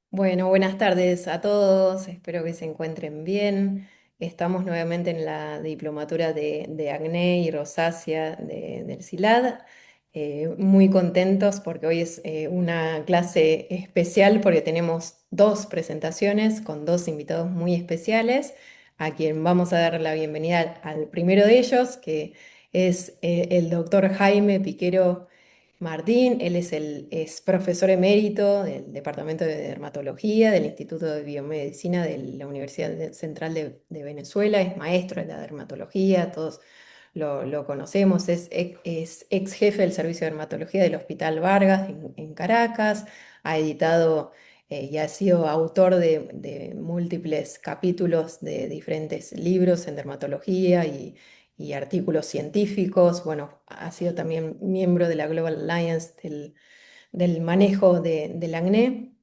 Bueno, buenas tardes a todos, espero que se encuentren bien. Estamos nuevamente en la diplomatura de acné y rosácea del CILAD. Muy contentos porque hoy es una clase especial porque tenemos dos presentaciones con dos invitados muy especiales, a quien vamos a dar la bienvenida al primero de ellos, que es el doctor Jaime Piquero Martín. Él es profesor emérito del Departamento de Dermatología del Instituto de Biomedicina de la Central de Venezuela, es maestro de la dermatología, todos lo conocemos, es ex jefe del Servicio de Dermatología del Hospital Vargas en Caracas, ha editado y ha sido autor de múltiples capítulos de diferentes libros en dermatología y artículos científicos. Bueno, ha sido también miembro de la Global Alliance del manejo del acné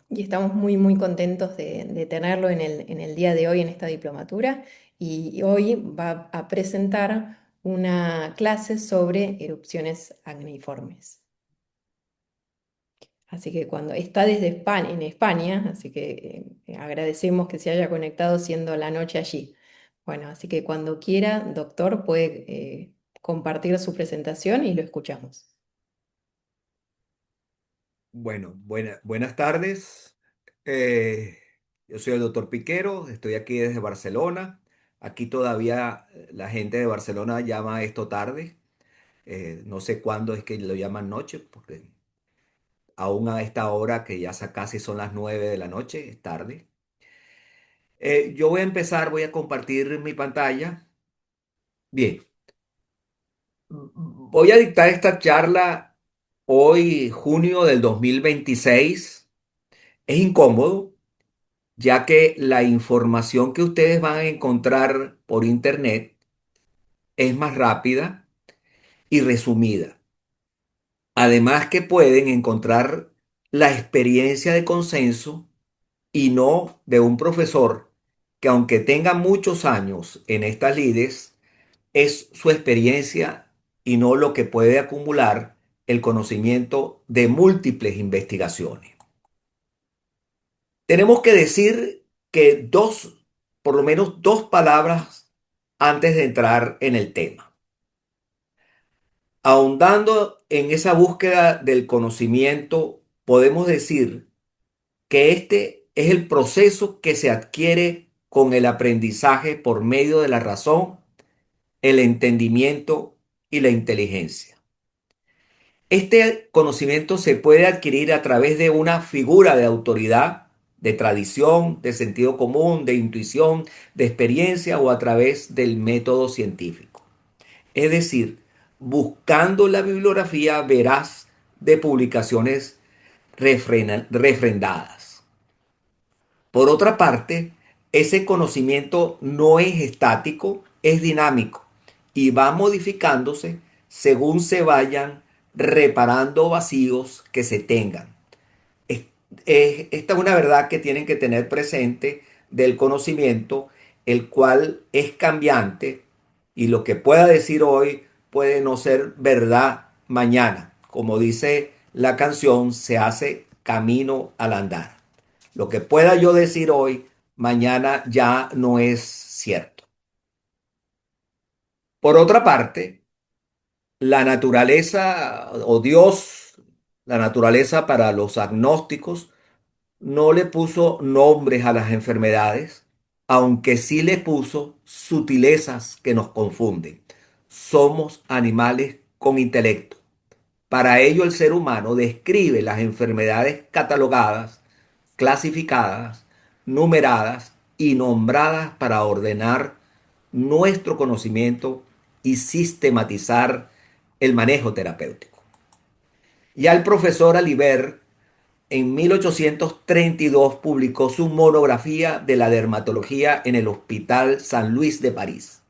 y estamos muy contentos de tenerlo en el día de hoy en esta diplomatura y hoy va a presentar una clase sobre erupciones acneiformes. Así que cuando está desde España, en España, así que agradecemos que se haya conectado siendo la noche allí. Bueno, así que cuando quiera, doctor, puede compartir su presentación y lo escuchamos. Bueno, buenas tardes. Eh, yo soy el doctor Piquero, estoy aquí desde Barcelona. Aquí todavía la gente de Barcelona llama esto tarde. No sé cuándo es que lo llaman noche, porque aún a esta hora, que ya casi son las 9 de la noche, es tarde. Yo voy a empezar, voy a compartir mi pantalla. Bien, voy a dictar esta charla hoy, junio del 2026. Es incómodo, ya que la información que ustedes van a encontrar por internet es más rápida y resumida. Además que pueden encontrar la experiencia de consenso y no de un profesor que, aunque tenga muchos años en estas lides, es su experiencia y no lo que puede acumular el conocimiento de múltiples investigaciones. Tenemos que decir que por lo menos dos palabras antes de entrar en el tema. Ahondando en esa búsqueda del conocimiento, podemos decir que este es el proceso que se adquiere con el aprendizaje por medio de la razón, el entendimiento y la inteligencia. Este conocimiento se puede adquirir a través de una figura de autoridad, de tradición, de sentido común, de intuición, de experiencia o a través del método científico. Es decir, buscando la bibliografía veraz de publicaciones refrendadas. Por otra parte, ese conocimiento no es estático, es dinámico y va modificándose según se vayan reparando vacíos que se tengan. Es- Esta es una verdad que tienen que tener presente del conocimiento, el cual es cambiante y lo que pueda decir hoy puede no ser verdad mañana. Como dice la canción, se hace camino al andar. Lo que pueda yo decir hoy, mañana ya no es cierto. Por otra parte, la naturaleza o Dios, la naturaleza para los agnósticos, no le puso nombres a las enfermedades, aunque sí le puso sutilezas que nos confunden. Somos animales con intelecto. Para ello el ser humano describe las enfermedades catalogadas, clasificadas, numeradas y nombradas para ordenar nuestro conocimiento y sistematizar el manejo terapéutico. Ya el profesor Aliber en 1832 publicó su monografía de la dermatología en el Hospital San Luis de París.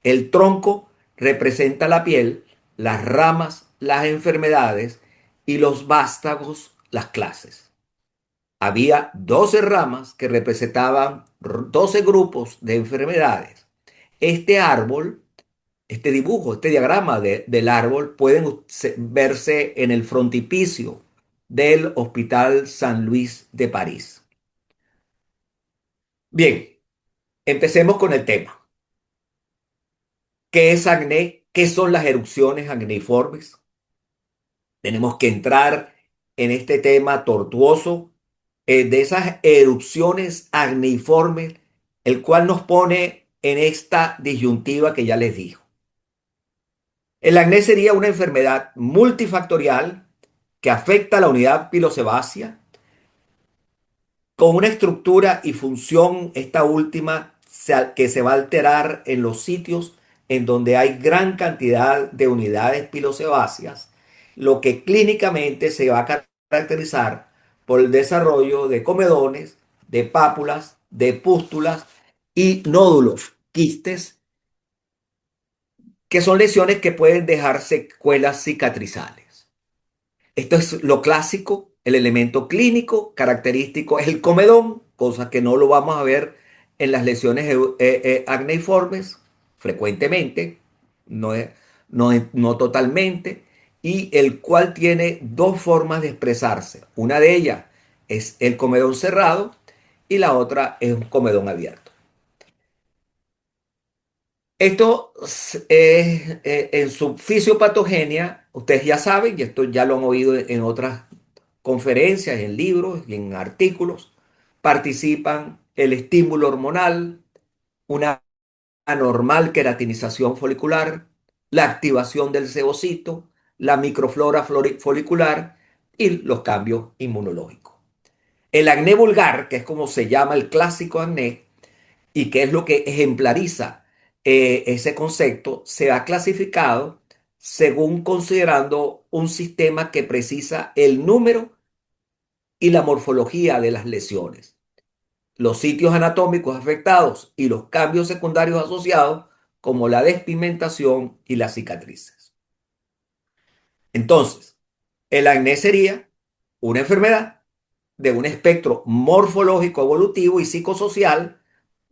El tronco representa la piel, las ramas, las enfermedades y los vástagos, las clases. Había 12 ramas que representaban 12 grupos de enfermedades. Este árbol, este dibujo, este diagrama del árbol pueden verse en el frontispicio del Hospital San Luis de París. Bien, empecemos con el tema. ¿Qué es acné? ¿Qué son las erupciones acneiformes? Tenemos que entrar en este tema tortuoso de esas erupciones acneiformes, el cual nos pone en esta disyuntiva que ya les digo. El acné sería una enfermedad multifactorial que afecta a la unidad pilosebácea con una estructura y función, esta última, que se va a alterar en los sitios en donde hay gran cantidad de unidades pilosebáceas, lo que clínicamente se va a caracterizar por el desarrollo de comedones, de pápulas, de pústulas y nódulos, quistes, que son lesiones que pueden dejar secuelas cicatrizales. Esto es lo clásico, el elemento clínico característico es el comedón, cosa que no lo vamos a ver en las lesiones acneiformes frecuentemente, no, no totalmente, y el cual tiene dos formas de expresarse. Una de ellas es el comedón cerrado y la otra es un comedón abierto. Esto es en su fisiopatogenia, ustedes ya saben, y esto ya lo han oído en otras conferencias, en libros y en artículos, participan el estímulo hormonal, una anormal queratinización folicular, la activación del sebocito, la microflora folicular y los cambios inmunológicos. El acné vulgar, que es como se llama el clásico acné, y que es lo que ejemplariza ese concepto, se ha clasificado según considerando un sistema que precisa el número y la morfología de las lesiones, los sitios anatómicos afectados y los cambios secundarios asociados, como la despigmentación y las cicatrices. Entonces, el acné sería una enfermedad de un espectro morfológico, evolutivo y psicosocial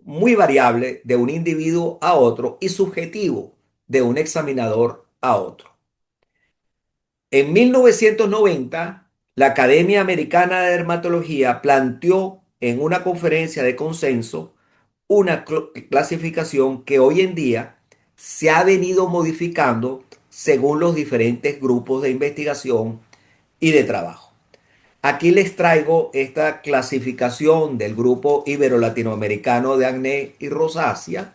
muy variable de un individuo a otro y subjetivo de un examinador a otro. En 1990, la Academia Americana de Dermatología planteó en una conferencia de consenso una clasificación que hoy en día se ha venido modificando según los diferentes grupos de investigación y de trabajo. Aquí les traigo esta clasificación del grupo ibero-latinoamericano de acné y rosácea.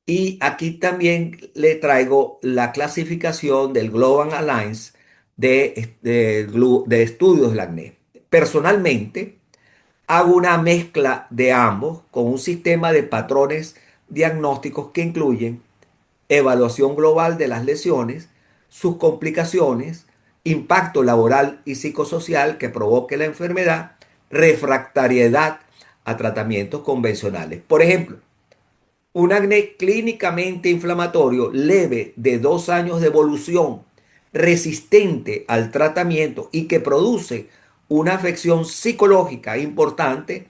Y aquí también le traigo la clasificación del Global Alliance de estudios del acné. Personalmente, hago una mezcla de ambos con un sistema de patrones diagnósticos que incluyen evaluación global de las lesiones, sus complicaciones, impacto laboral y psicosocial que provoque la enfermedad, refractariedad a tratamientos convencionales. Por ejemplo, un acné clínicamente inflamatorio leve de 2 años de evolución, resistente al tratamiento y que produce una afección psicológica importante,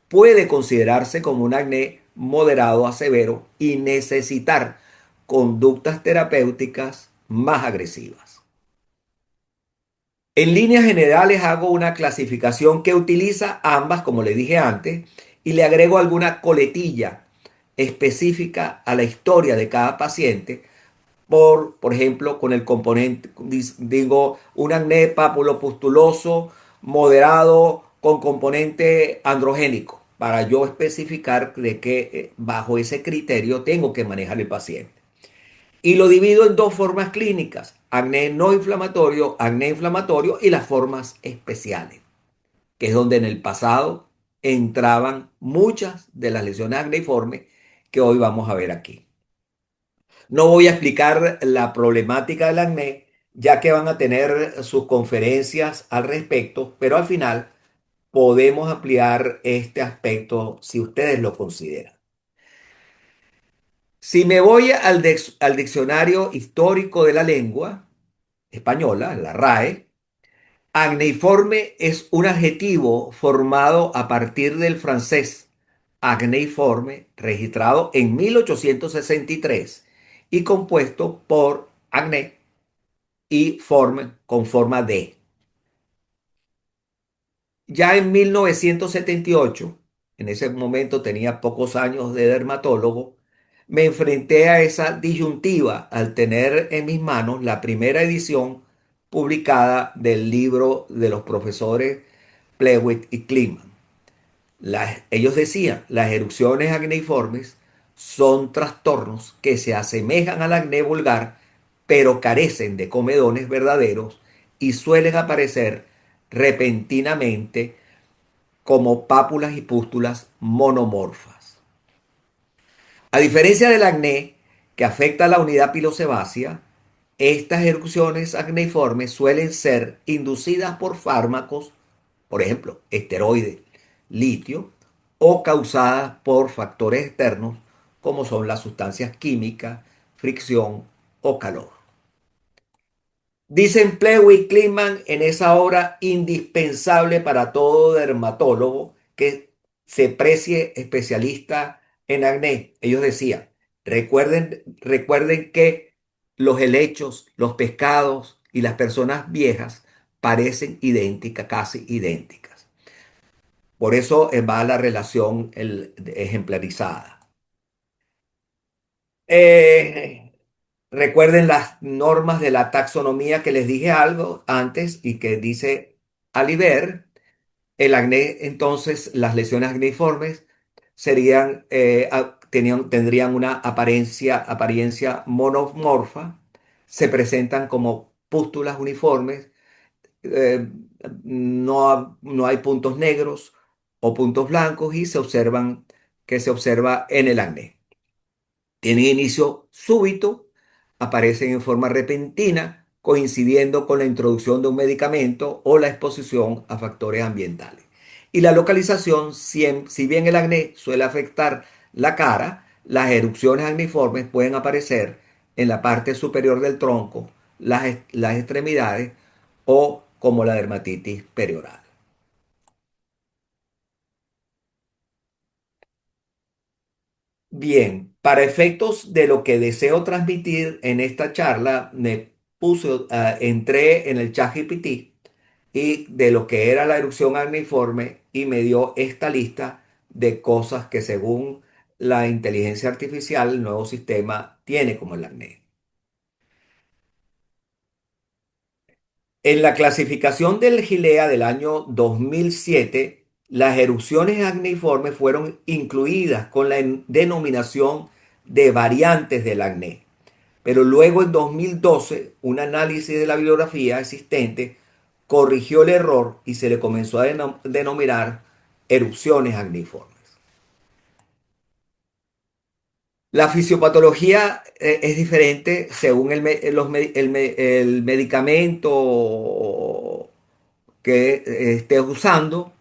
puede considerarse como un acné moderado a severo y necesitar conductas terapéuticas más agresivas. En líneas generales hago una clasificación que utiliza ambas, como le dije antes, y le agrego alguna coletilla específica a la historia de cada paciente, por ejemplo, con el componente, digo, un acné papulopustuloso moderado con componente androgénico, para yo especificar de qué, bajo ese criterio tengo que manejar el paciente. Y lo divido en dos formas clínicas, acné no inflamatorio, acné inflamatorio y las formas especiales, que es donde en el pasado entraban muchas de las lesiones acneiformes que hoy vamos a ver aquí. No voy a explicar la problemática del acné, ya que van a tener sus conferencias al respecto, pero al final podemos ampliar este aspecto si ustedes lo consideran. Si me voy al diccionario histórico de la lengua española, la RAE, acneiforme es un adjetivo formado a partir del francés acneiforme, registrado en 1863 y compuesto por acné y forme con forma de. Ya en 1978, en ese momento tenía pocos años de dermatólogo, me enfrenté a esa disyuntiva al tener en mis manos la primera edición publicada del libro de los profesores Plewitt y Kliman. Ellos decían, las erupciones acneiformes son trastornos que se asemejan al acné vulgar, pero carecen de comedones verdaderos y suelen aparecer repentinamente como pápulas y pústulas monomorfas. A diferencia del acné, que afecta a la unidad pilosebácea, estas erupciones acneiformes suelen ser inducidas por fármacos, por ejemplo, esteroides, litio, o causadas por factores externos como son las sustancias químicas, fricción o calor. Dicen Plewy y Kliman en esa obra indispensable para todo dermatólogo que se precie especialista en acné. Ellos decían, recuerden que los helechos, los pescados y las personas viejas parecen idénticas, casi idénticas. Por eso va la relación ejemplarizada. Eh, Recuerden las normas de la taxonomía que les dije algo antes y que dice Aliber, el acné, entonces las lesiones acneiformes serían, tendrían una apariencia monomorfa, se presentan como pústulas uniformes, eh, no hay puntos negros o puntos blancos y se observan que se observa en el acné. Tienen inicio súbito, aparecen en forma repentina, coincidiendo con la introducción de un medicamento o la exposición a factores ambientales. Y la localización, si bien el acné suele afectar la cara, las erupciones acneiformes pueden aparecer en la parte superior del tronco, las extremidades o como la dermatitis perioral. Bien, para efectos de lo que deseo transmitir en esta charla, entré en el ChatGPT y de lo que era la erupción acneiforme y me dio esta lista de cosas que según la inteligencia artificial, el nuevo sistema tiene como el acné. En la clasificación del Gilea del año 2007, las erupciones acneiformes fueron incluidas con la denominación de variantes del acné. Pero luego en 2012, un análisis de la bibliografía existente corrigió el error y se le comenzó a denominar erupciones acneiformes. La fisiopatología es diferente según el medicamento que estés usando.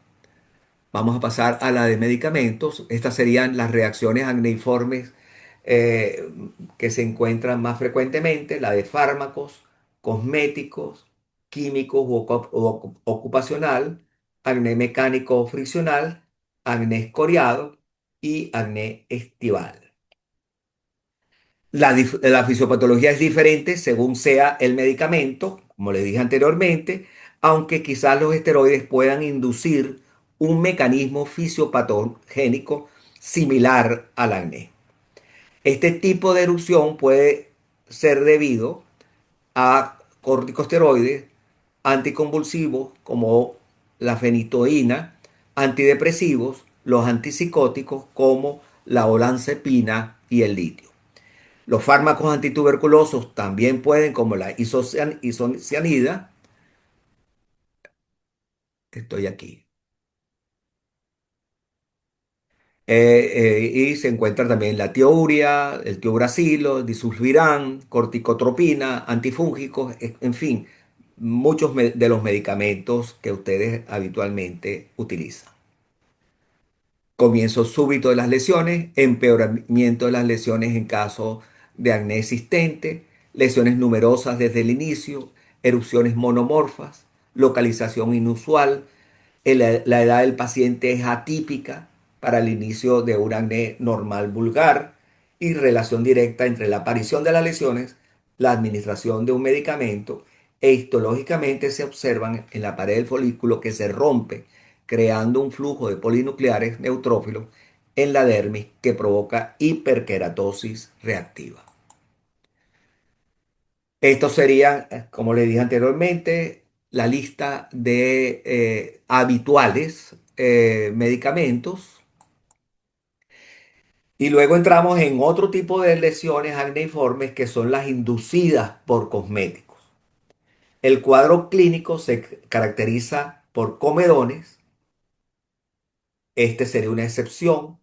Vamos a pasar a la de medicamentos. Estas serían las reacciones acneiformes eh, que se encuentran más frecuentemente, la de fármacos, cosméticos, químicos o ocupacional, acné mecánico o friccional, acné escoriado y acné estival. La fisiopatología es diferente según sea el medicamento, como les dije anteriormente, aunque quizás los esteroides puedan inducir un mecanismo fisiopatogénico similar al acné. Este tipo de erupción puede ser debido a corticosteroides, anticonvulsivos como la fenitoína, antidepresivos, los antipsicóticos como la olanzapina y el litio. Los fármacos antituberculosos también pueden, como la isocianida, estoy aquí. Y se encuentra también la tiourea, el tiobracilo, el disulfiram, corticotropina, antifúngicos, en fin, muchos de los medicamentos que ustedes habitualmente utilizan. Comienzo súbito de las lesiones, empeoramiento de las lesiones en caso de acné existente, lesiones numerosas desde el inicio, erupciones monomorfas, localización inusual, la edad del paciente es atípica para el inicio de un acné normal vulgar y relación directa entre la aparición de las lesiones, la administración de un medicamento e histológicamente se observan en la pared del folículo que se rompe creando un flujo de polinucleares neutrófilos en la dermis que provoca hiperkeratosis reactiva. Estos serían, como le dije anteriormente, la lista de habituales medicamentos. Y luego entramos en otro tipo de lesiones acneiformes que son las inducidas por cosméticos. El cuadro clínico se caracteriza por comedones. Este sería una excepción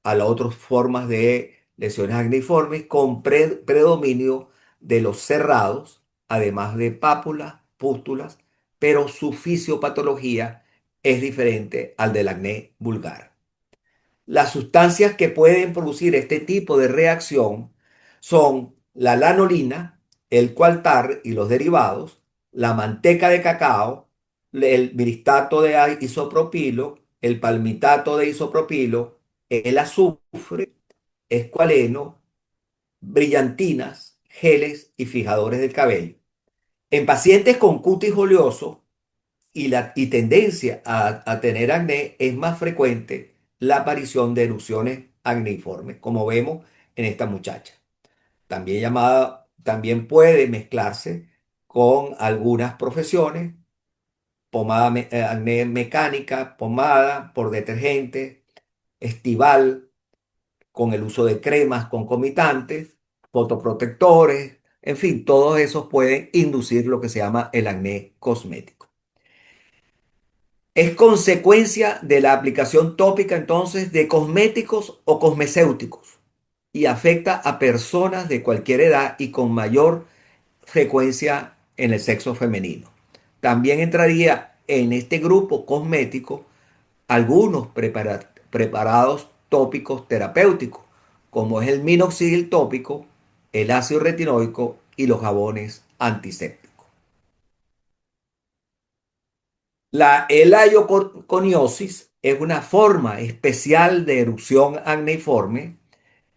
a las otras formas de lesiones acneiformes con predominio de los cerrados, además de pápulas, pústulas, pero su fisiopatología es diferente al del acné vulgar. Las sustancias que pueden producir este tipo de reacción son la lanolina, el coaltar y los derivados, la manteca de cacao, el miristato de isopropilo, el palmitato de isopropilo, el azufre, escualeno, brillantinas, geles y fijadores del cabello. En pacientes con cutis oleoso, y tendencia a tener acné, es más frecuente la aparición de erupciones acneiformes, como vemos en esta muchacha. También llamada, también puede mezclarse con algunas profesiones, acné mecánica, pomada por detergente, estival, con el uso de cremas concomitantes, fotoprotectores, en fin, todos esos pueden inducir lo que se llama el acné cosmético. Es consecuencia de la aplicación tópica entonces de cosméticos o cosmecéuticos y afecta a personas de cualquier edad y con mayor frecuencia en el sexo femenino. También entraría en este grupo cosmético algunos preparados tópicos terapéuticos, como es el minoxidil tópico, el ácido retinoico y los jabones antisépticos. La helayoconiosis es una forma especial de erupción acneiforme.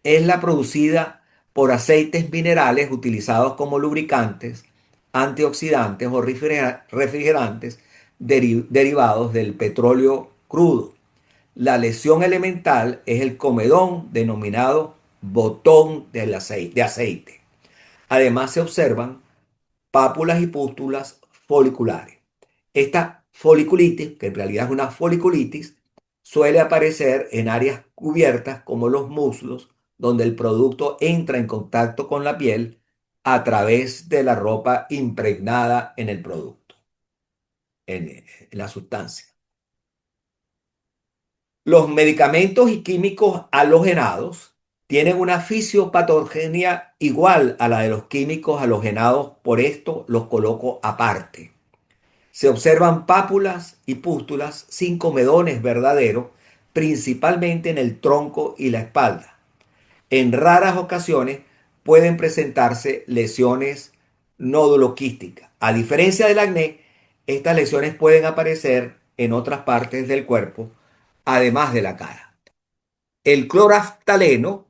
Es la producida por aceites minerales utilizados como lubricantes, antioxidantes o refrigerantes derivados del petróleo crudo. La lesión elemental es el comedón denominado botón de aceite. Además se observan pápulas y pústulas foliculares. Esta foliculitis, que en realidad es una foliculitis, suele aparecer en áreas cubiertas como los muslos, donde el producto entra en contacto con la piel a través de la ropa impregnada en el producto, en la sustancia. Los medicamentos y químicos halogenados tienen una fisiopatogenia igual a la de los químicos halogenados, por esto los coloco aparte. Se observan pápulas y pústulas sin comedones verdaderos, principalmente en el tronco y la espalda. En raras ocasiones pueden presentarse lesiones noduloquísticas. A diferencia del acné, estas lesiones pueden aparecer en otras partes del cuerpo, además de la cara. El cloraftaleno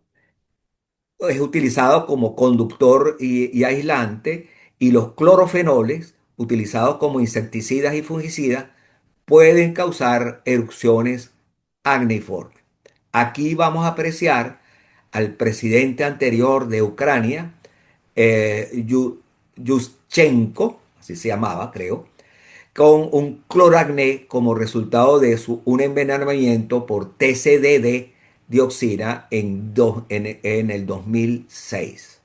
es utilizado como conductor y aislante, y los clorofenoles, utilizados como insecticidas y fungicidas, pueden causar erupciones acneiformes. Aquí vamos a apreciar al presidente anterior de Ucrania, Yushchenko, así se llamaba, creo, con un cloracné como resultado de un envenenamiento por TCDD dioxina en el 2006.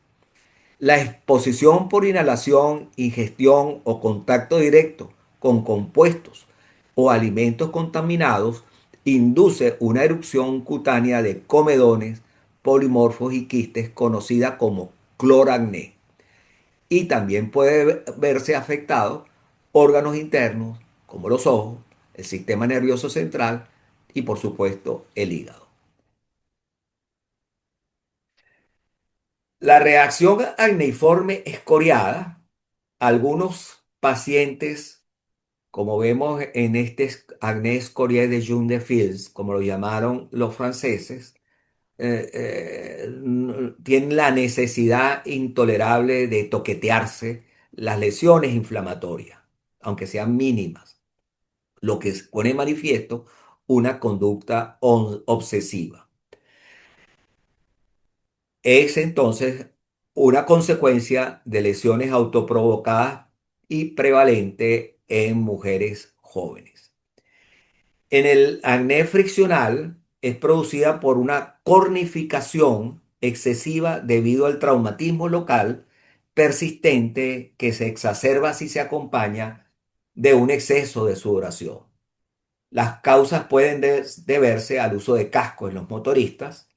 La exposición por inhalación, ingestión o contacto directo con compuestos o alimentos contaminados induce una erupción cutánea de comedones, polimorfos y quistes conocida como cloracné. Y también puede verse afectado órganos internos como los ojos, el sistema nervioso central y por supuesto el hígado. La reacción acneiforme escoriada, algunos pacientes, como vemos en este acné escorié de June de Fields, como lo llamaron los franceses, tienen la necesidad intolerable de toquetearse las lesiones inflamatorias, aunque sean mínimas, lo que pone en manifiesto una conducta obsesiva. Es entonces una consecuencia de lesiones autoprovocadas y prevalente en mujeres jóvenes. En el acné friccional es producida por una cornificación excesiva debido al traumatismo local persistente que se exacerba si se acompaña de un exceso de sudoración. Las causas pueden deberse al uso de cascos en los motoristas,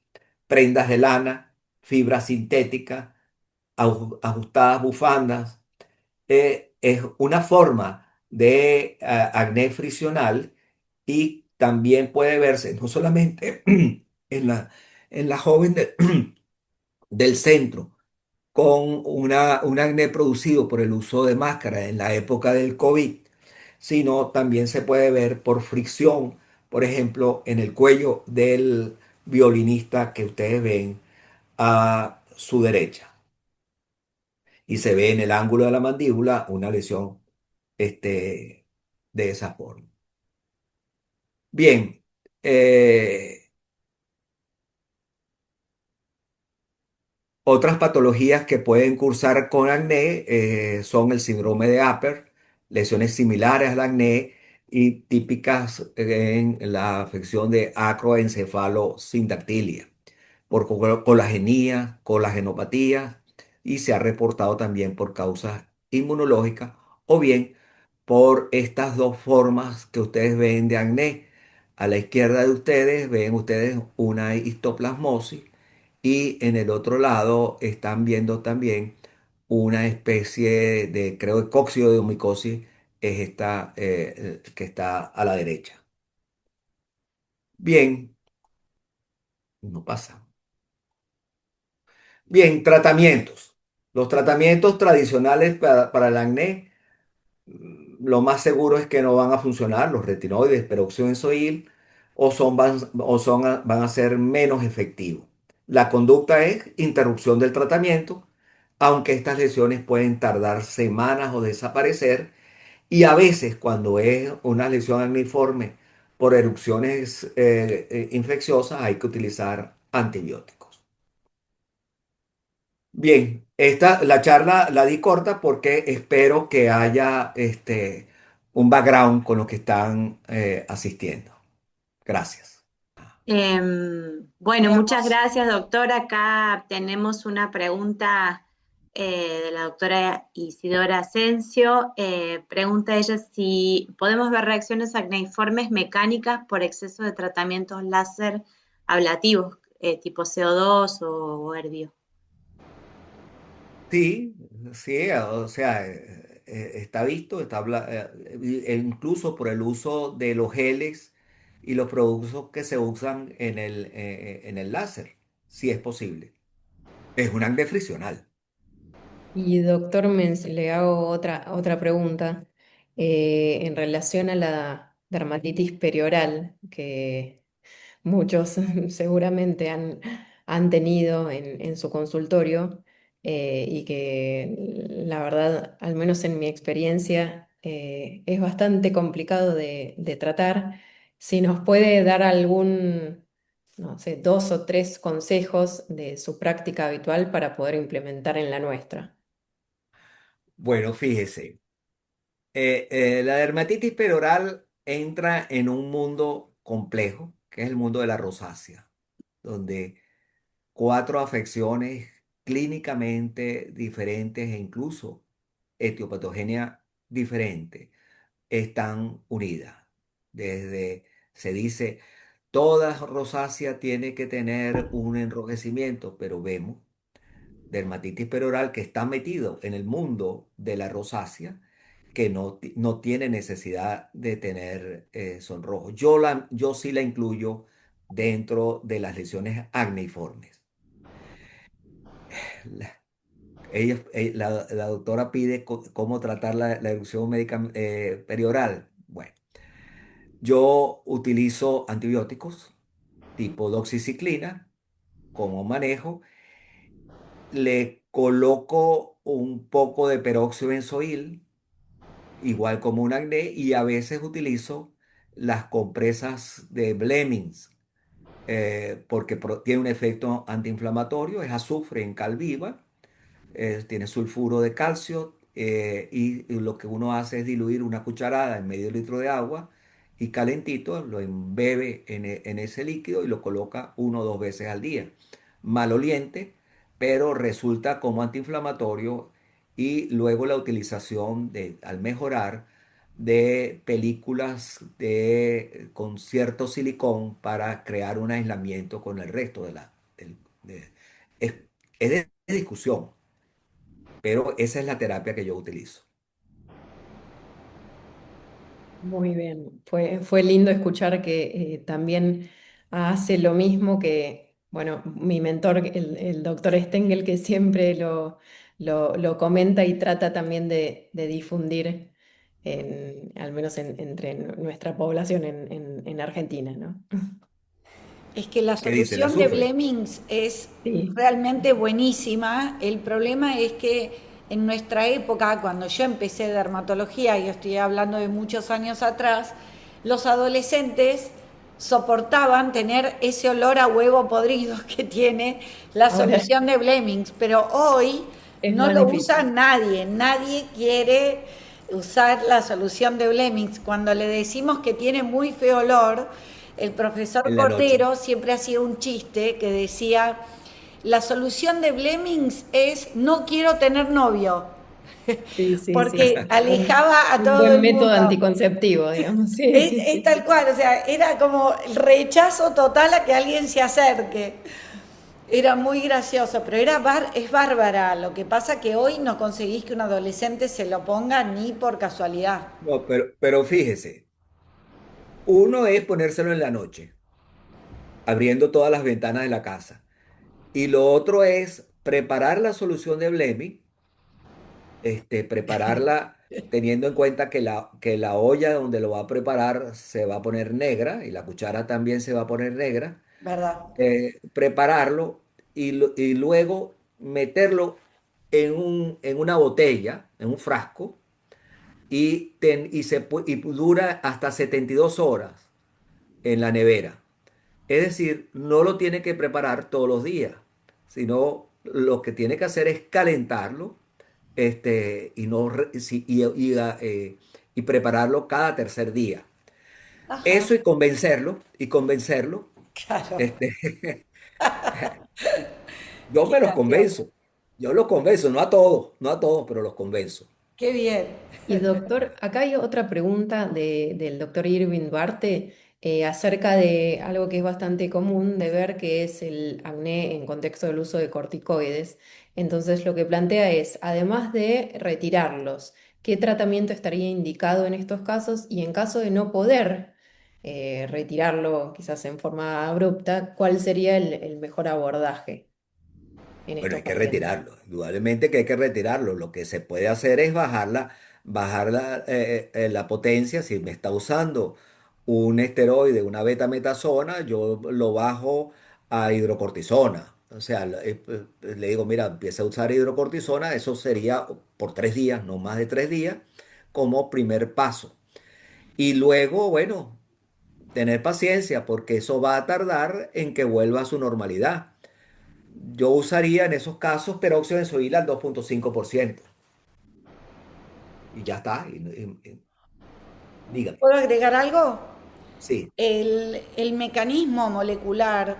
prendas de lana, fibra sintética, ajustadas bufandas. Es una forma de acné frisional y también puede verse no solamente en la joven del centro con un acné producido por el uso de máscara en la época del COVID, sino también se puede ver por fricción, por ejemplo, en el cuello del violinista que ustedes ven a su derecha. Y se ve en el ángulo de la mandíbula una lesión de esa forma. Bien, otras patologías que pueden cursar con acné son el síndrome de Upper, lesiones similares al acné y típicas en la afección de acroencefalosindactilia por colagenía, colagenopatía y se ha reportado también por causas inmunológicas o bien por estas dos formas que ustedes ven de acné. A la izquierda de ustedes ven ustedes una histoplasmosis y en el otro lado están viendo también una especie de, creo que cóxido de micosis es esta que está a la derecha. Bien, no pasa. Bien, tratamientos. Los tratamientos tradicionales para el acné, lo más seguro es que no van a funcionar, los retinoides, peróxido de benzoil, van a ser menos efectivos. La conducta es interrupción del tratamiento, aunque estas lesiones pueden tardar semanas o desaparecer, y a veces cuando es una lesión acneiforme por erupciones infecciosas hay que utilizar antibióticos. Bien, la charla la di corta porque espero que haya un background con los que están asistiendo. Gracias. Bueno, muchas gracias, doctora. Acá tenemos una pregunta de la doctora Isidora Asensio. Pregunta ella si podemos ver reacciones acneiformes mecánicas por exceso de tratamientos láser ablativos, tipo CO2 o Erbio. Sí, sí, o sea, está visto, e incluso por el uso de los geles y los productos que se usan en el láser, si es posible. Es un acné friccional. Y doctor Mens, le hago otra pregunta en relación a la dermatitis perioral, que muchos seguramente han tenido en su consultorio y que la verdad, al menos en mi experiencia, es bastante complicado de tratar. Si nos puede dar algún, no sé, dos o tres consejos de su práctica habitual para poder implementar en la nuestra. Bueno, fíjese, la dermatitis perioral entra en un mundo complejo, que es el mundo de la rosácea, donde cuatro afecciones clínicamente diferentes e incluso etiopatogenia diferente están unidas. Se dice Toda rosácea tiene que tener un enrojecimiento, pero vemos dermatitis perioral que está metido en el mundo de la rosácea, que no tiene necesidad de tener sonrojo. Yo sí la incluyo dentro de las lesiones acneiformes. La, la doctora pide cómo tratar la erupción médica perioral. Bueno, yo utilizo antibióticos tipo doxiciclina como manejo. Le coloco un poco de peróxido de benzoil, igual como un acné, y a veces utilizo las compresas de Blemings, porque tiene un efecto antiinflamatorio, es azufre en cal viva, tiene sulfuro de calcio, y lo que uno hace es diluir una cucharada en medio litro de agua y calentito, lo embebe en ese líquido y lo coloca 1 o 2 veces al día. Maloliente, pero resulta como antiinflamatorio, y luego la utilización al mejorar, de películas con cierto silicón para crear un aislamiento con el resto de- es, es de discusión, pero esa es la terapia que yo utilizo. Muy bien, fue lindo escuchar que también hace lo mismo que, bueno, mi mentor, el doctor Stengel, que siempre lo comenta y trata también de difundir, al menos entre nuestra población en Argentina, ¿no? Es que la ¿Qué dice? ¿La solución de sufre? Blemings es Sí, realmente buenísima. El problema es que en nuestra época, cuando yo empecé dermatología, y estoy hablando de muchos años atrás, los adolescentes soportaban tener ese olor a huevo podrido que tiene la ahora solución de Blemings, pero hoy es no más lo usa difícil. nadie, nadie quiere usar la solución de Blemings. Cuando le decimos que tiene muy feo olor, el profesor En la noche. Cordero siempre hacía un chiste que decía, la solución de Blemings es no quiero tener novio, Sí, sí, sí. porque alejaba a Un todo buen el método mundo. anticonceptivo, digamos. Sí, sí, Es sí. tal cual, o sea, era como el rechazo total a que alguien se acerque. Era muy gracioso, pero es bárbara. Lo que pasa que hoy no conseguís que un adolescente se lo ponga ni por casualidad. No, pero fíjese, uno es ponérselo en la noche, abriendo todas las ventanas de la casa. Y lo otro es preparar la solución de Bleming, prepararla teniendo en cuenta que la olla donde lo va a preparar se va a poner negra y la cuchara también se va a poner negra. ¿Verdad? Prepararlo y luego meterlo en una botella, en un frasco, y dura hasta 72 horas en la nevera. Es decir, no lo tiene que preparar todos los días, sino lo que tiene que hacer es calentarlo, y, no, y prepararlo cada tercer día. Ajá, Eso, y convencerlo, claro. este, yo Qué me los gracioso. convenzo, yo los convenzo, no a todos, pero los convenzo. Qué bien. Y doctor, acá hay otra pregunta del doctor Irving Duarte acerca de algo que es bastante común de ver, que es el acné en contexto del uso de corticoides. Entonces, lo que plantea es, además de retirarlos, ¿qué tratamiento estaría indicado en estos casos? Y en caso de no poder retirarlo, quizás en forma abrupta, ¿cuál sería el mejor abordaje en Bueno, estos hay que pacientes? retirarlo, indudablemente que hay que retirarlo. Lo que se puede hacer es bajar la potencia. Si me está usando un esteroide, una betametasona, yo lo bajo a hidrocortisona. O sea, le digo, mira, empieza a usar hidrocortisona, eso sería por 3 días, no más de 3 días, como primer paso. Y luego, bueno, tener paciencia, porque eso va a tardar en que vuelva a su normalidad. Yo usaría en esos casos peróxido de benzoil al 2,5%. Y ya está. Dígame. ¿Puedo agregar algo? Sí. El mecanismo molecular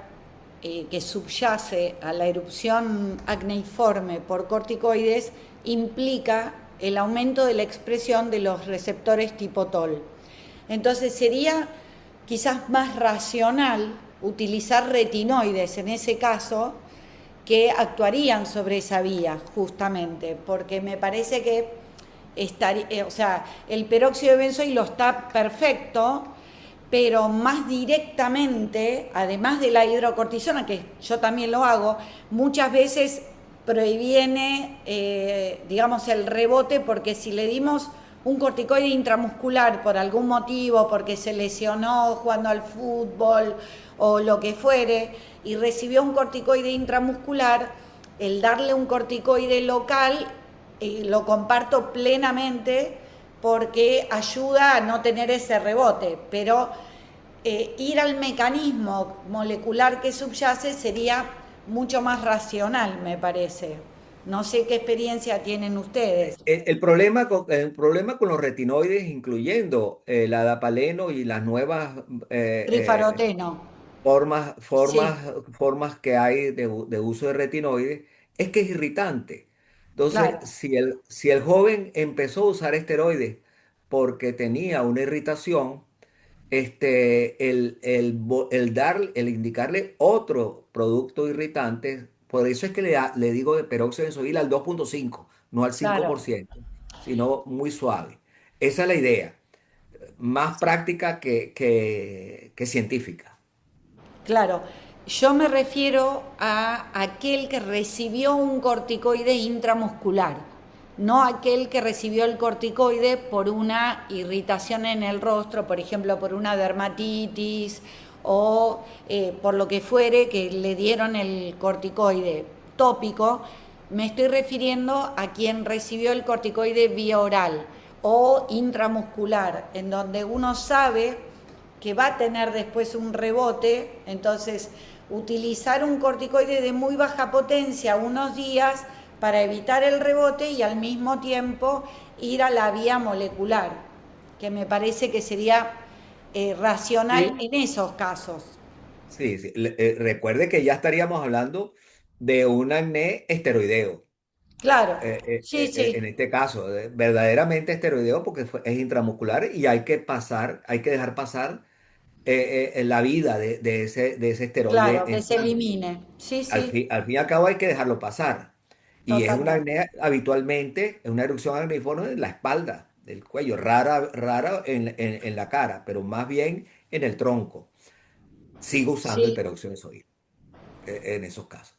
que subyace a la erupción acneiforme por corticoides implica el aumento de la expresión de los receptores tipo TOL. Entonces sería quizás más racional utilizar retinoides en ese caso, que actuarían sobre esa vía, justamente, porque me parece que o sea, el peróxido de benzoilo está perfecto, pero más directamente, además de la hidrocortisona, que yo también lo hago, muchas veces previene, digamos, el rebote, porque si le dimos un corticoide intramuscular por algún motivo, porque se lesionó jugando al fútbol o lo que fuere, y recibió un corticoide intramuscular, el darle un corticoide local lo comparto plenamente porque ayuda a no tener ese rebote, pero ir al mecanismo molecular que subyace sería mucho más racional, me parece. No sé qué experiencia tienen ustedes. El problema con los retinoides, incluyendo el adapaleno y las nuevas Trifaroteno. Sí, formas que hay de uso de retinoides, es que es irritante. Entonces, claro, si el joven empezó a usar esteroides porque tenía una irritación, el indicarle otro producto irritante, por eso es que le digo de peróxido de benzoil al 2,5, no al cinco claro. por ciento, sino muy suave. Esa es la idea, más práctica que científica. Claro, yo me refiero a aquel que recibió un corticoide intramuscular, no aquel que recibió el corticoide por una irritación en el rostro, por ejemplo, por una dermatitis o por lo que fuere que le dieron el corticoide tópico. Me estoy refiriendo a quien recibió el corticoide vía oral o intramuscular, en donde uno sabe que va a tener después un rebote, entonces utilizar un corticoide de muy baja potencia unos días para evitar el rebote y al mismo tiempo ir a la vía molecular, que me parece que sería racional Sí, en esos casos. sí, sí. Recuerde que ya estaríamos hablando de un acné esteroideo. Claro, sí, En sí, este caso, verdaderamente esteroideo porque es intramuscular y hay que dejar pasar en la vida de ese esteroide claro, que en se sangre. elimine. Sí, Al sí, fin, al fin y al cabo hay que dejarlo pasar. Y es una totalmente. acné habitualmente, es una erupción acneiforme en la espalda, del cuello, rara, rara en la cara, pero más bien en el tronco. Sigo usando el Sí. peróxido de sodio en esos casos.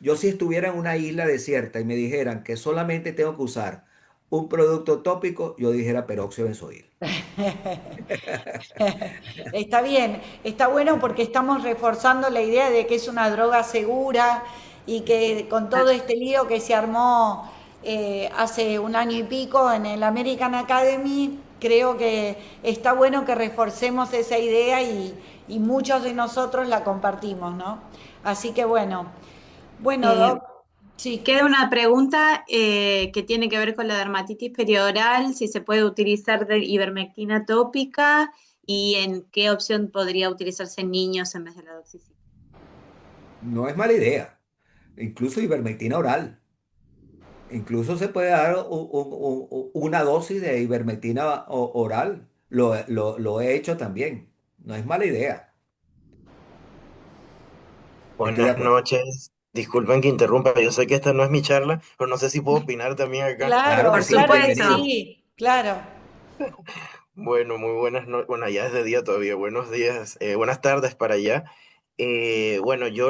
Yo si estuviera en una isla desierta y me dijeran que solamente tengo que usar un producto tópico, yo dijera peróxido de benzoil. Está bien, está bueno porque estamos reforzando la idea de que es una droga segura y que con todo este lío que se armó hace un año y pico en el American Academy, creo que está bueno que reforcemos esa idea y muchos de nosotros la compartimos, ¿no? Así que bueno, Eh, Doc, sí. Queda una pregunta que tiene que ver con la dermatitis perioral, si se puede utilizar de ivermectina tópica y en qué opción podría utilizarse en niños en vez de la doxiciclina. No es mala idea. Incluso ivermectina oral. Incluso se puede dar una dosis de ivermectina oral. Lo he hecho también. No es mala idea. Estoy de Buenas acuerdo. noches. Disculpen que interrumpa, yo sé que esta no es mi charla, pero no sé si puedo opinar también acá. Claro que Por Claro, sí, claro que supuesto. bienvenido. sí, claro. Bueno, muy buenas noches. Bueno, ya es de día todavía. Buenos días, buenas tardes para allá. Bueno, yo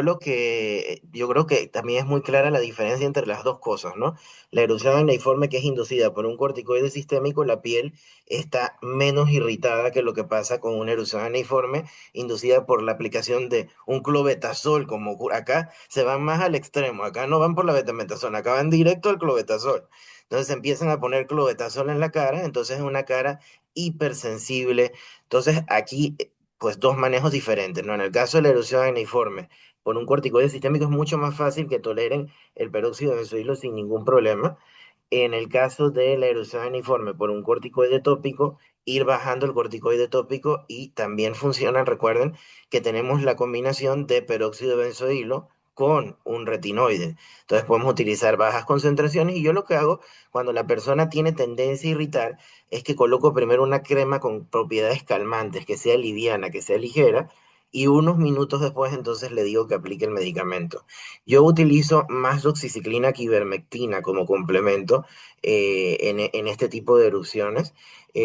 creo que también es muy clara la diferencia entre las dos cosas, ¿no? La erupción acneiforme que es inducida por un corticoide sistémico, la piel está menos irritada que lo que pasa con una erupción acneiforme inducida por la aplicación de un clobetasol, acá se van más al extremo, acá no van por la betametazonas, acá van directo al clobetasol. Entonces se empiezan a poner clobetasol en la cara, entonces es una cara hipersensible. Entonces aquí pues dos manejos diferentes, ¿no? En el caso de la erupción acneiforme, por un corticoide sistémico es mucho más fácil que toleren el peróxido de benzoilo sin ningún problema. En el caso de la erupción acneiforme por un corticoide tópico, ir bajando el corticoide tópico y también funcionan, recuerden que tenemos la combinación de peróxido de benzoilo con un retinoide. Entonces podemos utilizar bajas concentraciones y yo lo que hago cuando la persona tiene tendencia a irritar es que coloco primero una crema con propiedades calmantes, que sea liviana, que sea ligera, y unos minutos después entonces le digo que aplique el medicamento. Yo utilizo más doxiciclina que ivermectina como complemento en este tipo de erupciones,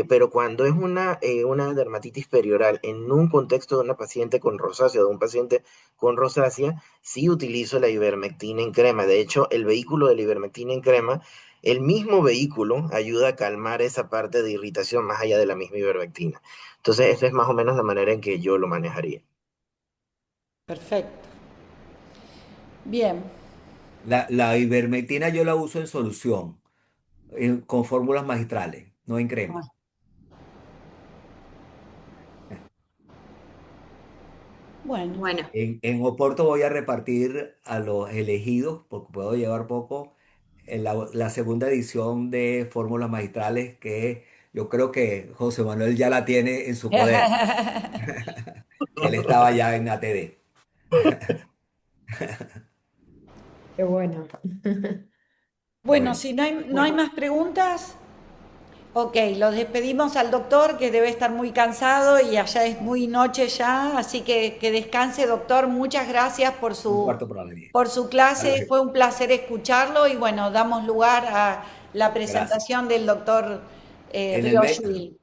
pero cuando es una dermatitis perioral en un contexto de una paciente con rosácea, de un paciente con rosácea, sí utilizo la ivermectina en crema. De hecho, el vehículo de la ivermectina en crema, el mismo vehículo ayuda a calmar esa parte de irritación más allá de la misma ivermectina. Entonces, esa es más o menos la manera en que yo lo manejaría. Perfecto. Bien. La ivermectina yo la uso en solución, con fórmulas magistrales, no en crema. Bueno. Bueno, En Oporto voy a repartir a los elegidos, porque puedo llevar poco, en la segunda edición de Fórmulas Magistrales, que yo creo que José Manuel ya la tiene en su poder. Él estaba ya en ATD. Qué bueno. Bueno, Bueno, si no hay Bueno, más preguntas, ok, los despedimos al doctor que debe estar muy cansado y allá es muy noche ya, así que descanse, doctor. Muchas gracias por un su, cuarto para las 10. por su Hasta clase, luego. fue un placer escucharlo y bueno, damos lugar a la Gracias. presentación del doctor En el, me- Rioshvili.